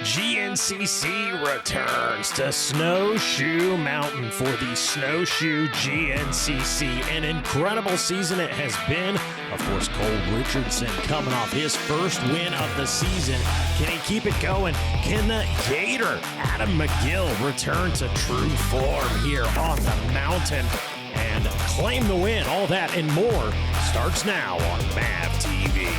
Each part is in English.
GNCC returns to Snowshoe Mountain for the Snowshoe GNCC. An incredible season it has been. Of course, Cole Richardson coming off his first win of the season. Can he keep it going? Can the Gator, Adam McGill, return to true form here on the mountain and claim the win? All that and more starts now on MAV TV.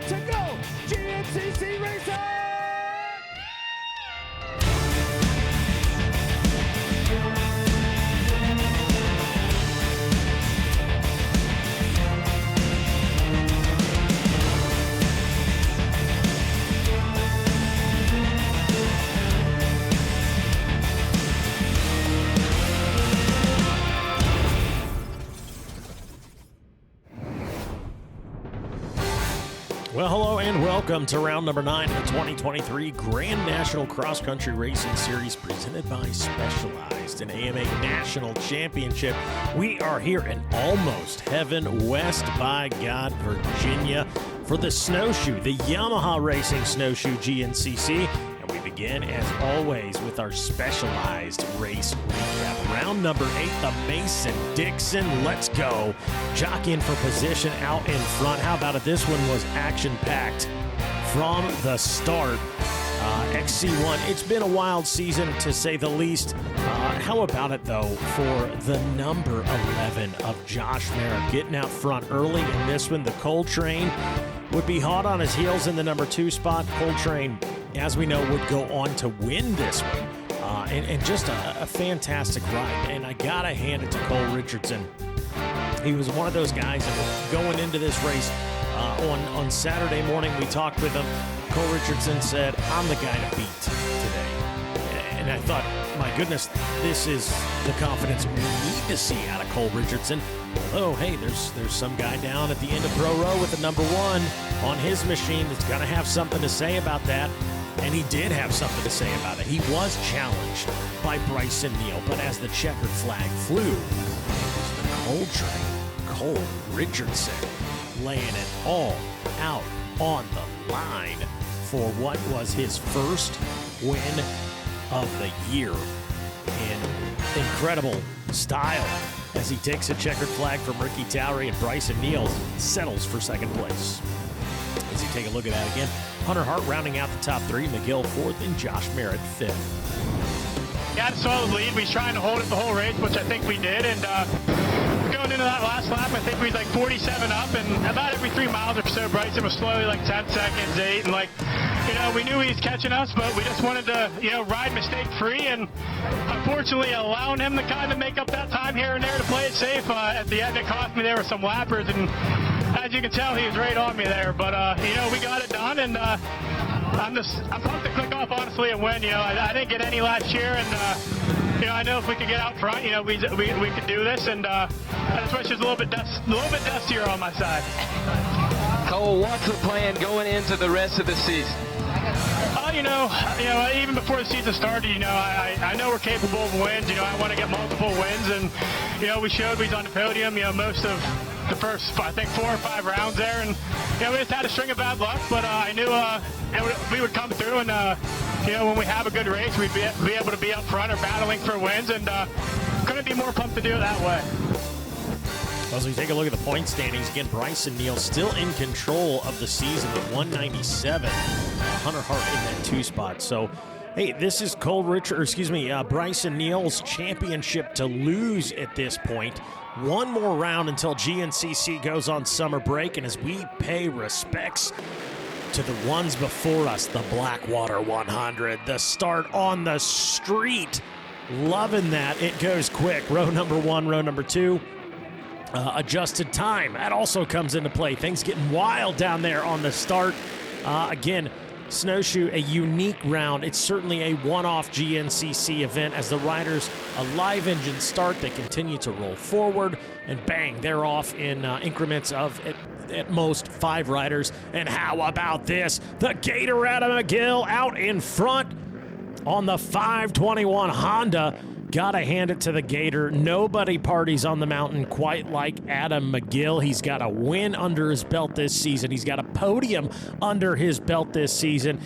To go, GNCC Racing! Well, hello and welcome to round number 9 of the 2023 Grand National Cross Country Racing Series presented by Specialized, an AMA National Championship. We are here in almost heaven, West by God, Virginia, for the Snowshoe, the Yamaha Racing Snowshoe GNCC. And we begin, as always, with our Specialized race recap. Round number 8, the Mason-Dixon. Let's go. Jockeying for position out in front. How about it? This one was action-packed from the start. XC1, it's been a wild season to say the least. How about it, though, for the number 11 of Josh Merritt getting out front early in this one? The Coltrane would be hot on his heels in the number 2 spot. Coltrane, as we know, would go on to win this one. And just a fantastic ride. And I got to hand it to Cole Richardson. He was one of those guys that was going into this race. On Saturday morning, we talked with him. Cole Richardson said, I'm the guy to beat today. And I thought, my goodness, this is the confidence we need to see out of Cole Richardson. Although, hey, there's some guy down at the end of Pro Row with the number 1 on his machine that's going to have something to say about that. And he did have something to say about it. He was challenged by Bryson Neal, but as the checkered flag flew, it was the Coltrane, Cole Richardson, laying it all out on the line for what was his first win of the year in incredible style as he takes a checkered flag from Ricky Towery, and Bryson Neal settles for second place. As you take a look at that again, Hunter Hart rounding out the top 3, McGill 4th, and Josh Merritt 5th. Got a solid lead. We was trying to hold it the whole race, which I think we did. And going into that last lap, I think we was like 47 up, and about every 3 miles or so, Bryson was slowly like 10 seconds, 8, and we knew he was catching us, but we just wanted to, ride mistake-free, and unfortunately allowing him to kind of make up that time here and there to play it safe. At the end, it cost me there with some lappers, and as you can tell, he was right on me there. But, we got it done, and I'm pumped to click off, honestly, and win. I didn't get any last year, and, I know if we could get out front, we could do this, and I just wish it was a little bit dustier on my side. Cole, what's the plan going into the rest of the season? Even before the season started, I know we're capable of wins. I want to get multiple wins, and, we showed we was on the podium, most of the first, I think, 4 or 5 rounds there, and, we just had a string of bad luck, but I knew we would come through, and, when we have a good race, we'd be able to be up front or battling for wins, and couldn't be more pumped to do it that way. As we take a look at the point standings, again, Bryson Neal still in control of the season with 197. Hunter Hart in that 2 spot. So, hey, this is Bryson Neal's championship to lose at this point. One more round until GNCC goes on summer break, and as we pay respects to the ones before us, the Blackwater 100, the start on the street. Loving that. It goes quick. Row number 1, row number 2. Adjusted time, that also comes into play. Things getting wild down there on the start. Again, Snowshoe, a unique round. It's certainly a one-off GNCC event as the riders, a live engine start. They continue to roll forward, and bang, they're off in increments of at most 5 riders. And how about this? The Gator Adam McGill out in front on the 521 Honda. Gotta hand it to the Gator. Nobody parties on the mountain quite like Adam McGill. He's got a win under his belt this season. He's got a podium under his belt this season.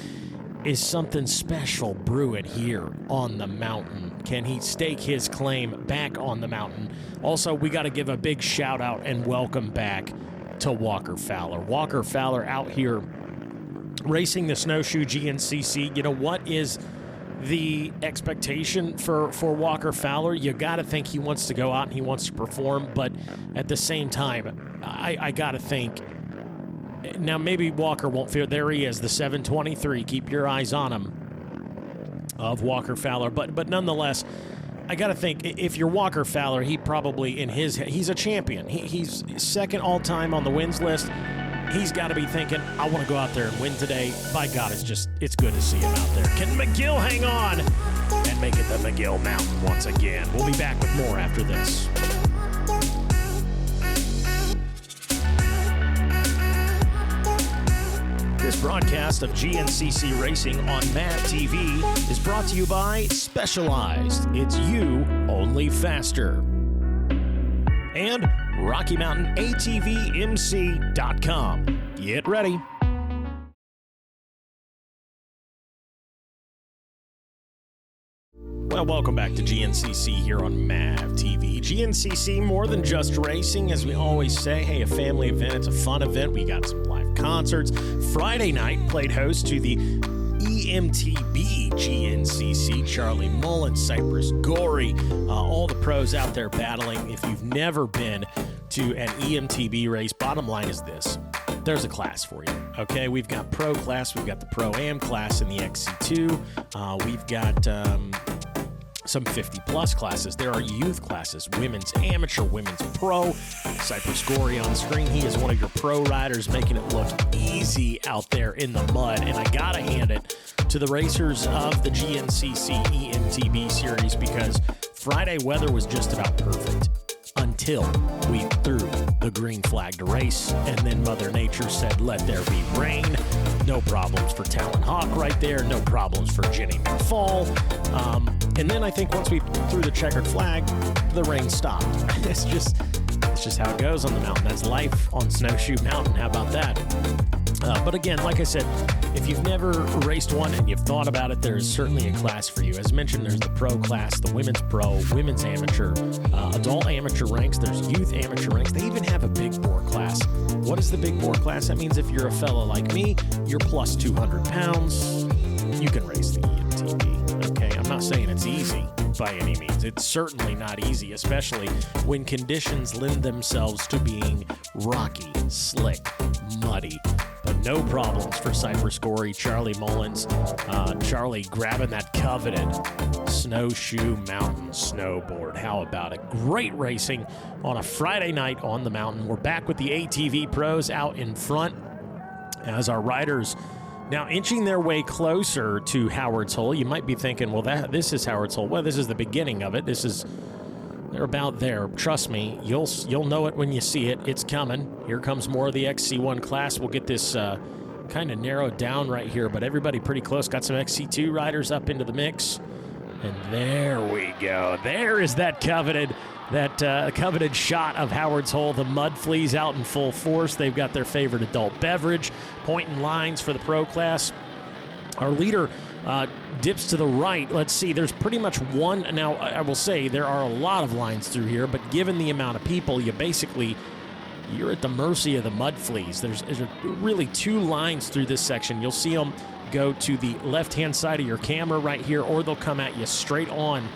Is something special brewing here on the mountain? Can he stake his claim back on the mountain? Also, we got to give a big shout out and welcome back to Walker Fowler. Walker Fowler out here racing the Snowshoe GNCC. You know, what is the expectation for Walker Fowler? You got to think he wants to go out and he wants to perform, but at the same time, I got to think, now maybe Walker won't feel, there he is, the 723, keep your eyes on him, of Walker Fowler, but nonetheless, I got to think, if you're Walker Fowler, he probably, he's a champion. He's second all-time on the wins list. He's got to be thinking, I want to go out there and win today. By God, it's good to see him out there. Can McGill hang on and make it the McGill Mountain once again? We'll be back with more after this. This broadcast of GNCC Racing on MAV TV is brought to you by Specialized. It's you, only faster. And RockyMountainATVMC.com. Get ready. Well, welcome back to GNCC here on MAV TV. GNCC, more than just racing, as we always say. Hey, a family event. It's a fun event. We got some live concerts. Friday night played host to the EMTB GNCC. Charlie Mullen, Cypress Gorey, all the pros out there battling. If you've never been to an EMTB race, bottom line is this. There's a class for you, okay? We've got pro class. We've got the Pro-Am class in the XC2. We've got some 50-plus classes. There are youth classes, women's amateur, women's pro. Cypress Gorey on screen. He is one of your pro riders, making it look easy out there in the mud. And I gotta hand it to the racers of the GNCC EMTB series, because Friday weather was just about perfect until we threw the green flag to race, and then Mother Nature said, let there be rain. No problems for Talon Hawk right there. No problems for Jenny McFall. And then I think once we threw the checkered flag, the rain stopped. It's just how it goes on the mountain. That's life on Snowshoe Mountain. How about that? But again, like I said, if you've never raced one and you've thought about it, there's certainly a class for you. As mentioned, there's the pro class, the women's pro, women's amateur, adult amateur ranks. There's youth amateur ranks. They even have a big bore class. What is the big bore class? That means if you're a fella like me, you're plus 200 pounds, you can race the EMTB. Okay, I'm not saying it's easy by any means. It's certainly not easy, especially when conditions lend themselves to being rocky, slick, muddy. But no problems for Cypress Gorey, Charlie Mullins. Charlie grabbing that coveted Snowshoe Mountain snowboard. How about it? Great racing on a Friday night on the mountain. We're back with the ATV pros out in front as our riders now inching their way closer to Howard's Hole. You might be thinking, well, this is Howard's Hole. Well, this is the beginning of it. They're about there. Trust me, you'll know it when you see it. It's coming. Here comes more of the XC1 class. We'll get this kind of narrowed down right here, but everybody pretty close. Got some XC2 riders up into the mix. And there we go. There is that coveted shot of Howard's Hole. The mud fleas out in full force. They've got their favorite adult beverage. Pointing lines for the pro class. Our leader dips to the right. Let's see, there's pretty much one. Now, I will say there are a lot of lines through here, but given the amount of people, you're at the mercy of the mud fleas. There's really two lines through this section. You'll see them go to the left-hand side of your camera right here, or they'll come at you straight on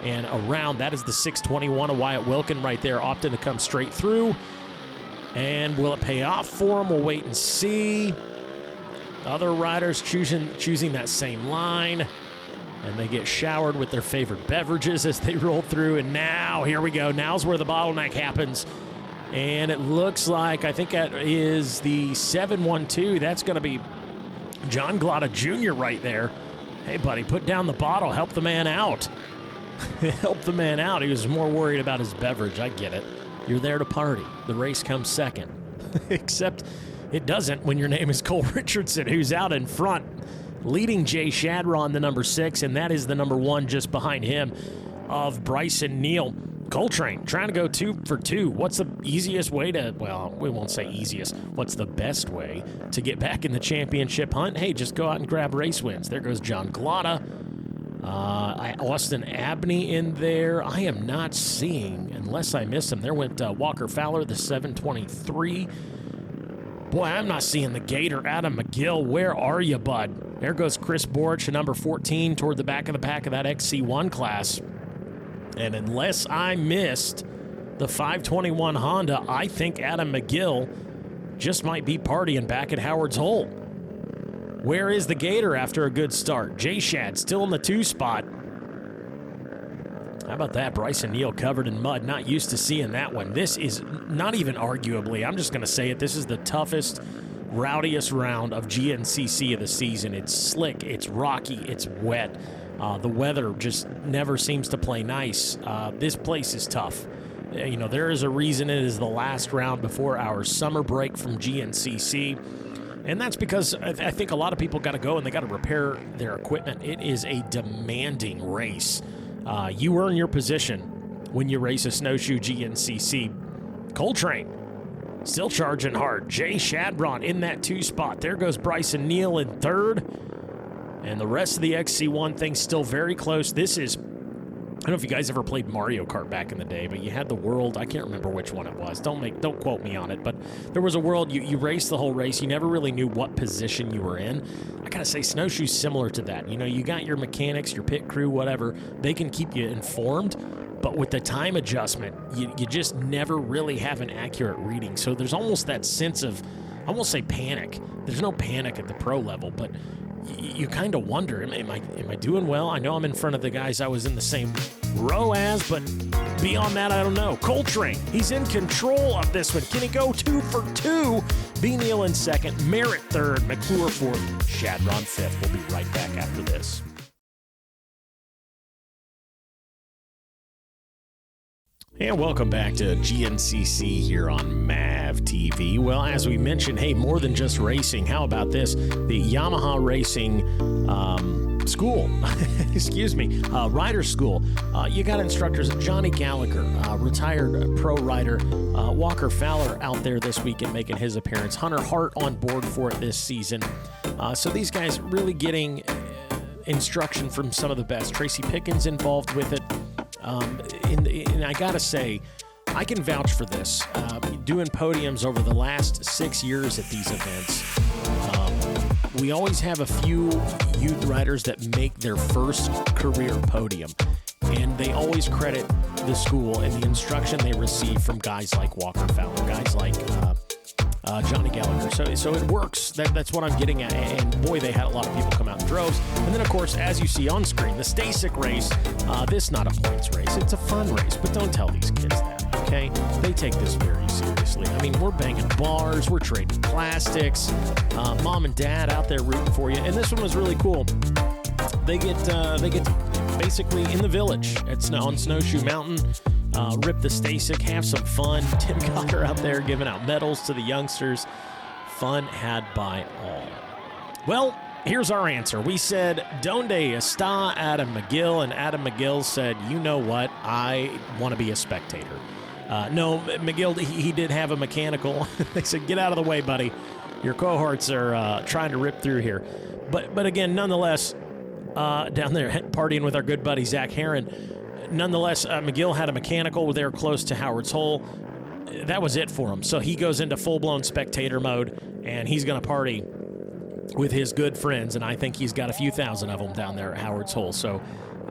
and around. That is the 621 of Wyatt Wilkin right there, opting to come straight through. And will it pay off for him? We'll wait and see. Other riders choosing that same line, and they get showered with their favorite beverages as they roll through. And now, here we go. Now's where the bottleneck happens. And it looks like, I think that is the 712. That's going to be John Glotta Jr. right there. Hey, buddy, put down the bottle. Help the man out. Help the man out. He was more worried about his beverage. I get it. You're there to party. The race comes second. Except it doesn't when your name is Cole Richardson, who's out in front, leading Jay Shadron, the number 6, and that is the number 1 just behind him. of Bryson Neal. Coltrane trying to go 2 for 2. What's the easiest way to, well, we won't say easiest. What's the best way to get back in the championship hunt? Hey, just go out and grab race wins. There goes John Glotta. Austin Abney in there. I am not seeing, unless I missed him. There went Walker Fowler, the 723. Boy, I'm not seeing the Gator. Adam McGill, where are you, bud? There goes Chris Borch, number 14, toward the back of the pack of that XC1 class. And unless I missed the 521 Honda, I think Adam McGill just might be partying back at Howard's Hole. Where is the Gator after a good start? Jay Shad still in the 2 spot. How about that? Bryson Neal covered in mud. Not used to seeing that one. This is not even arguably, I'm just going to say it, this is the toughest, rowdiest round of GNCC of the season. It's slick, it's rocky, it's wet. The weather just never seems to play nice. This place is tough. You know, there is a reason it is the last round before our summer break from GNCC. And that's because I think a lot of people got to go and they got to repair their equipment. It is a demanding race. You earn your position when you race a Snowshoe GNCC. Coltrane still charging hard. Jay Shadron in that 2 spot. There goes Bryson Neal in 3rd. And the rest of the XC1 thing's still very close. This is, I don't know if you guys ever played Mario Kart back in the day, but you had the world, I can't remember which one it was. Don't quote me on it, but there was a world, you raced the whole race. You never really knew what position you were in. I gotta say, Snowshoe's similar to that. You know, you got your mechanics, your pit crew, whatever. They can keep you informed, but with the time adjustment, you just never really have an accurate reading. So there's almost that sense of, I won't say panic. There's no panic at the pro level, but you kind of wonder, am I doing well? I know I'm in front of the guys I was in the same row as, but beyond that, I don't know. Coltrane, he's in control of this one. Can he go 2 for 2? B. Neal in 2nd, Merritt 3rd, McClure 4th, Shadron 5th. We'll be right back after this. And welcome back to GNCC here on MAV TV. Well, as we mentioned, hey, more than just racing. How about this? The Yamaha Racing School, excuse me, rider school. You got instructors, Johnny Gallagher, retired pro rider, Walker Fowler out there this weekend making his appearance, Hunter Hart on board for it this season. So these guys really getting instruction from some of the best. Tracy Pickens involved with it. And I gotta say, I can vouch for this. Doing podiums over the last 6 years at these events, we always have a few youth riders that make their first career podium, and they always credit the school and the instruction they receive from guys like Walker Fowler, guys like Johnny Gallagher. So it works. That's what I'm getting at. And boy, they had a lot of people come out in droves. And then, of course, as you see on screen, the Stasic race. This is not a points race. It's a fun race, but don't tell these kids that, okay? They take this very seriously. I mean, we're banging bars. We're trading plastics. Mom and dad out there rooting for you. And this one was really cool. They get basically in the village on Snowshoe Mountain. Rip the Stasic, have some fun. Tim Cotter out there giving out medals to the youngsters. Fun had by all. Well, here's our answer. We said, Donde está Adam McGill? And Adam McGill said, you know what? I want to be a spectator. No, McGill, he did have a mechanical. They said, get out of the way, buddy. Your cohorts are trying to rip through here. But again, nonetheless, down there partying with our good buddy Zach Herron. Nonetheless, McGill had a mechanical there close to Howard's Hole. That was it for him. So he goes into full-blown spectator mode, and he's going to party with his good friends, and I think he's got a few thousand of them down there at Howard's Hole. So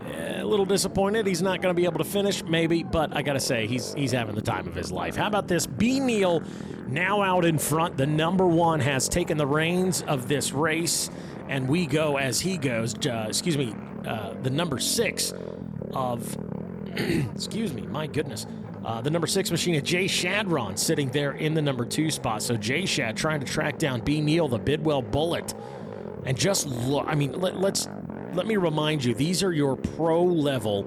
a little disappointed he's not going to be able to finish, maybe, but I got to say, he's having the time of his life. How about this? B. Neal now out in front. The number 1 has taken the reins of this race, and we go as he goes. The number 6 of, excuse me, my goodness. The number 6 machine is Jay Shadron sitting there in the number 2 spot. So Jay Shad trying to track down B. Neal, the Bidwell Bullet. And just look, I mean, let me remind you, these are your pro-level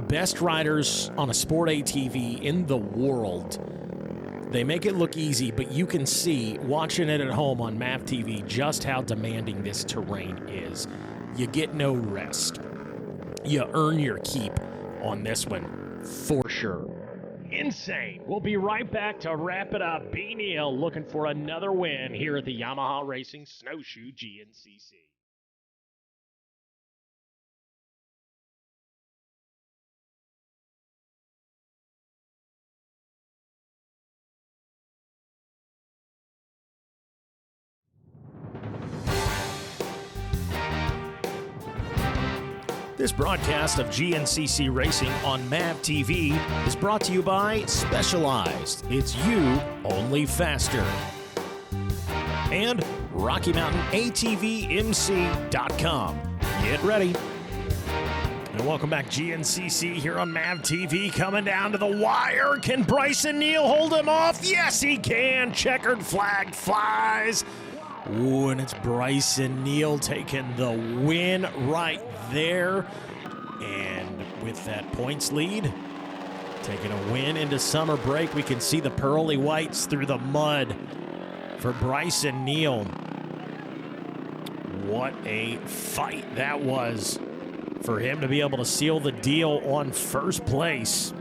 best riders on a sport ATV in the world. They make it look easy, but you can see, watching it at home on MAV TV, just how demanding this terrain is. You get no rest. You earn your keep. on this one, for sure. Insane. We'll be right back to wrap it up. B. Neal looking for another win here at the Yamaha Racing Snowshoe GNCC. This broadcast of GNCC Racing on MAV TV is brought to you by Specialized. It's you, only faster. And RockyMountainATVMC.com. Get ready. And welcome back, GNCC, here on MAV TV, coming down to the wire. Can Bryson Neal hold him off? Yes, he can. Checkered flag flies. Ooh, and it's Bryson Neal taking the win right there. And with that points lead, taking a win into summer break, we can see the pearly whites through the mud for Bryson Neal. What a fight that was for him to be able to seal the deal on first place.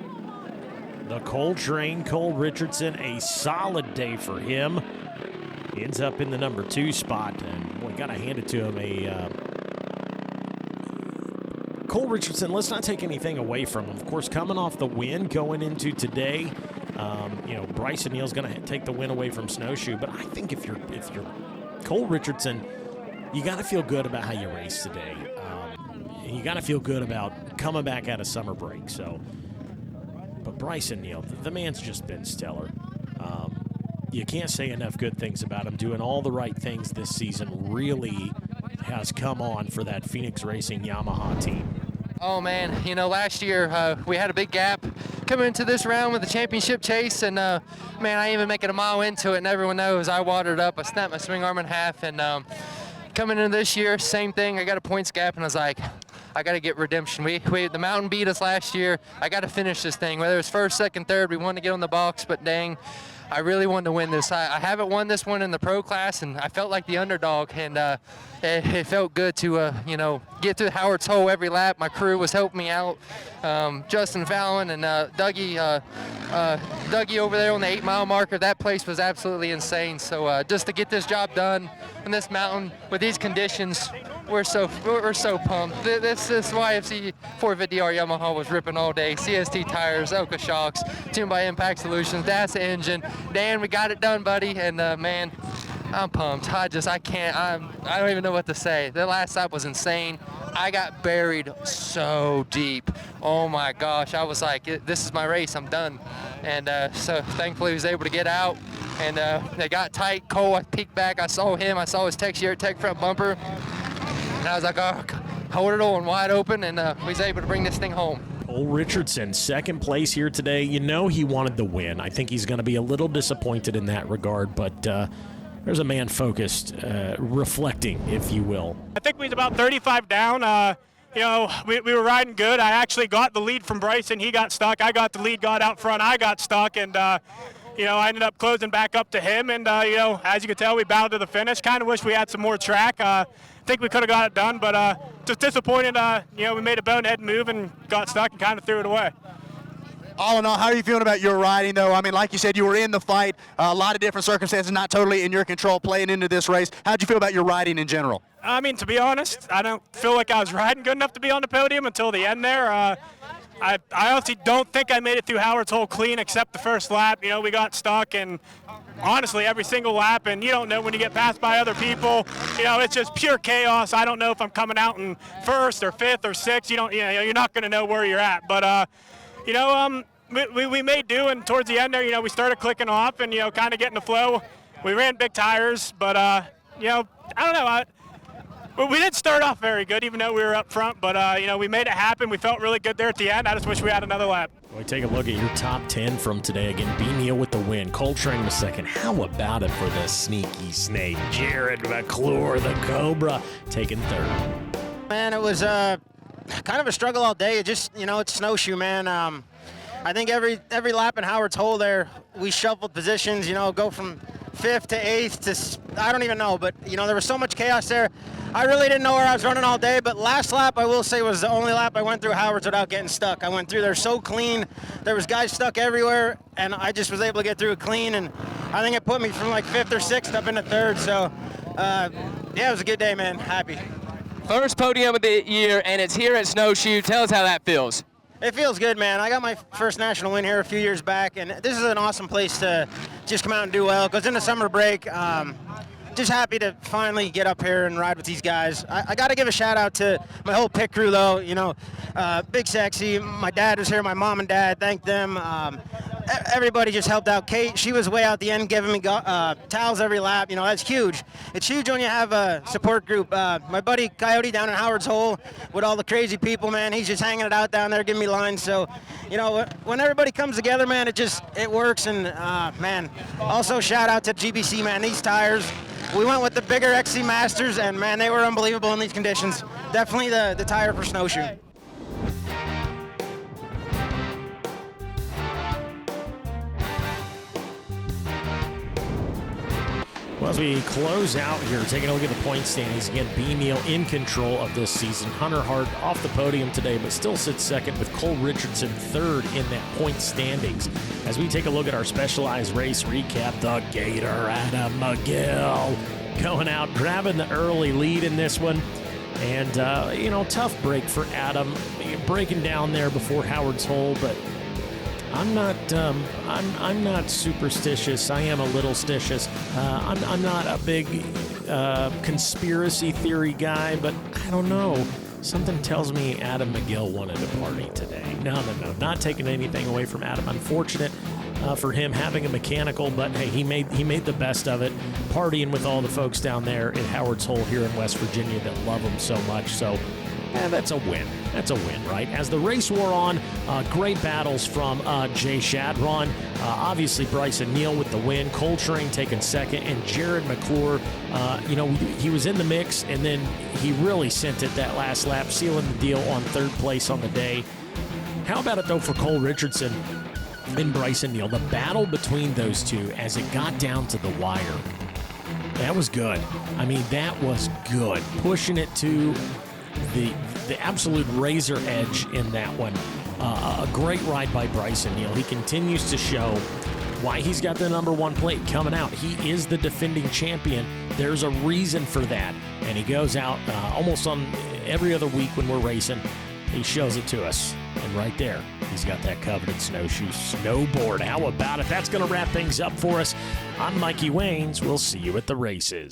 The Coltrane, Cole Richardson, a solid day for him. He ends up in the number 2 spot, and boy, gotta hand it to him. Cole Richardson, let's not take anything away from him. Of course, coming off the win going into today, Bryson Neal's gonna take the win away from Snowshoe. But I think if you're Cole Richardson, you gotta feel good about how you raced today. You gotta feel good about coming back out of summer break. But Bryson Neal, the man's just been stellar. You can't say enough good things about him. Doing all the right things this season, really has come on for that Phoenix Racing Yamaha team. Oh man, last year we had a big gap coming into this round with the championship chase, and man, I even make it a mile into it, and everyone knows I watered up. I snapped my swing arm in half, and coming into this year, same thing. I got a points gap, and I was like, I got to get redemption. The mountain beat us last year. I got to finish this thing. Whether it's first, second, third, we wanted to get on the box, but dang, I really wanted to win this. I haven't won this one in the pro class, and I felt like the underdog, and it felt good to, get through Howard's Hole every lap. My crew was helping me out. Justin Fallon and Dougie over there on the 8-mile marker. That place was absolutely insane. So just to get this job done on this mountain with these conditions, we're so pumped. This YFC 450R Yamaha was ripping all day. CST tires, Oka shocks, tuned by Impact Solutions. That's the engine. Dan, we got it done, buddy. And man, I'm pumped. I don't even know what to say. The last lap was insane. I got buried so deep. Oh my gosh, I was like, this is my race, I'm done. And so thankfully he was able to get out, and they got tight. Cole, I peeked back, I saw him, I saw his Tech front bumper, and I was like, oh, hold it on wide open, and we was able to bring this thing home. Cole Richardson, second place here today. He wanted the win. I think he's going to be a little disappointed in that regard, but there's a man focused, reflecting, if you will. I think we was about 35 down. We were riding good. I actually got the lead from Bryson. He got stuck. I got the lead, got out front. I got stuck, and I ended up closing back up to him. And as you can tell, we battled to the finish. Kind of wish we had some more track. I think we could have got it done, but just disappointed. We made a bonehead move and got stuck and kind of threw it away. All in all, how are you feeling about your riding, though? I mean, like you said, you were in the fight, a lot of different circumstances, not totally in your control playing into this race. How'd you feel about your riding in general? I mean, to be honest, I don't feel like I was riding good enough to be on the podium until the end there. I honestly don't think I made it through Howard's Hole clean except the first lap. We got stuck, and honestly, every single lap, and you don't know when you get passed by other people. It's just pure chaos. I don't know if I'm coming out in first or fifth or sixth. You're not going to know where you're at. But we made do, and towards the end there, we started clicking off and, kind of getting the flow. We ran big tires, but, I don't know. We didn't start off very good, even though we were up front, but, we made it happen. We felt really good there at the end. I just wish we had another lap. Boy, take a look at your top 10 from today. Again, B. Neal with the win. Coltrane was second. How about it for the sneaky snake? Jared McClure, the Cobra, taking third. Man, it was kind of a struggle all day. It just, it's Snowshoe, man. I think every lap in Howard's Hole there, we shuffled positions, go from 5th to 8th to, I don't even know, but you know, there was so much chaos there. I really didn't know where I was running all day, but last lap, I will say, was the only lap I went through Howard's without getting stuck. I went through there so clean. There was guys stuck everywhere, and I just was able to get through it clean, and I think it put me from like 5th or 6th up into 3rd, so yeah, it was a good day, man. Happy. First podium of the year, and it's here at Snowshoe. Tell us how that feels. It feels good, man. I got my first national win here a few years back, and this is an awesome place to just come out and do well. Because in the summer break, just happy to finally get up here and ride with these guys. I got to give a shout out to my whole pit crew, though. You know, Big Sexy, my dad was here, my mom and dad, thank them. Everybody just helped out. Kate, she was way out the end giving me towels every lap. You know, that's huge. It's huge when you have a support group. My buddy Coyote down in Howard's Hole with all the crazy people, man, he's just hanging it out down there, giving me lines. So, you know, when everybody comes together, man, it works. And, man, also shout out to GBC, man. These tires, we went with the bigger XC Masters, and, man, they were unbelievable in these conditions. Definitely the tire for Snowshoe. Well, as we close out here, taking a look at the point standings, again, B. Neal in control of this season. Hunter Hart off the podium today, but still sits second with Cole Richardson third in that point standings. As we take a look at our specialized race recap, the Gator Adam McGill going out, grabbing the early lead in this one. And, you know, tough break for Adam, breaking down there before Howard's Hole, but I'm not superstitious. I am a little stitious. I'm not a big conspiracy theory guy, but I don't know. Something tells me Adam McGill wanted to party today. No. Not taking anything away from Adam. Unfortunate for him having a mechanical, but hey, he made the best of it, partying with all the folks down there at Howard's Hole here in West Virginia that love him so much. So that's a win. That's a win, right? As the race wore on, great battles from Jay Shadron. Obviously, Bryson Neal with the win. Coltrane taking second. And Jared McClure, you know, he was in the mix, and then he really sent it that last lap, sealing the deal on third place on the day. How about it, though, for Cole Richardson and Bryson Neal? The battle between those two as it got down to the wire. That was good. I mean, that was good. Pushing it to the absolute razor edge in that one. A great ride by Bryson Neal. He continues to show why he's got the number one plate coming out. He is the defending champion. There's a reason for that. And he goes out almost on every other week when we're racing. He shows it to us. And right there, he's got that coveted Snowshoe snowboard. How about it? That's going to wrap things up for us. I'm Mikey Waynes. We'll see you at the races.